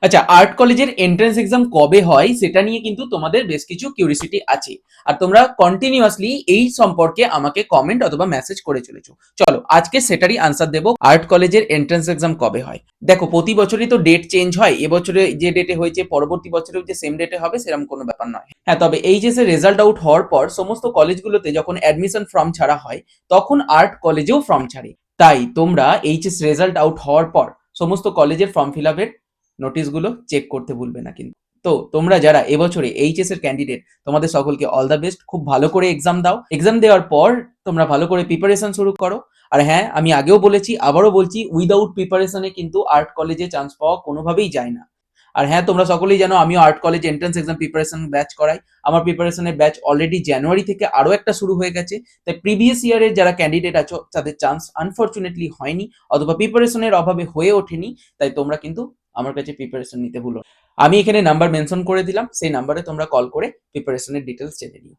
আচ্ছা, আর্ট কলেজের entrance exam কবে হয় সেটা নিয়ে কিন্তু তোমাদের বেশ কিছু কিউরিসিটি আছে, আর তোমরা কন্টিনিউয়াসলি এই সম্পর্কে আমাকে কমেন্ট অথবা মেসেজ করে চলেছো। চলো আজকে সেটারই আনসার দেবো, আর্ট কলেজের এন্ট্রান্স এক্সাম কবে হয়। দেখো, প্রতি বছরই তো ডেট চেঞ্জ হয়, এবছরে যে ডেটে হয়েছে পরবর্তী বছরেও যে সেম ডেটে হবে সেরকম কোনো ব্যাপার নয়। হ্যাঁ, তবে এইচএস এর রেজাল্ট আউট হওয়ার পর সমস্ত কলেজগুলোতে যখন অ্যাডমিশন ফর্ম ছাড়া হয় তখন আর্ট কলেজেও ফর্ম ছাড়ে। তাই তোমরা এইচএস রেজাল্ট আউট হওয়ার পর সমস্ত কলেজের ফর্ম ফিল আপের নোটিশগুলো চেক করতে ভুলবে না কিন্তু। তো তোমরা যারা এবছরে এইচএস এর ক্যান্ডিডেট, তোমাদের সকলকে অল দ্য বেস্ট। খুব ভালো করে এক্সাম দাও, এক্সাম দেওয়ার পর তোমরা ভালো করে প্রিপারেশন শুরু করো। আর হ্যাঁ, আমি আগেও বলেছি আবারও বলছি, উইদাউট প্রিপারেশনে কিন্তু আর্ট কলেজে চান্স পাওয়া কোনোভাবেই যায় না। আর হ্যাঁ, তোমরা সকলেই জানো আমিও art college entrance exam preparation batch করাই। আমার প্রিপারেশনের ব্যাচ অলরেডি জানুয়ারি থেকে আরো একটা শুরু হয়ে গেছে। তাই প্রিভিয়াস ইয়ারের যারা ক্যান্ডিডেট আছো তাদের চান্স আনফরচুনেটলি হয়নি অথবা প্রিপারেশনের অভাবে হয়ে ওঠেনি। তাই তোমরা কিন্তু আমার কাছে প্রিপারেশন নিতে ভুলো না। আমি এখানে নাম্বার মেনশন করে দিলাম, সেই নাম্বারে তোমরা কল করে প্রিপারেশনের ডিটেলস জেনে নিও।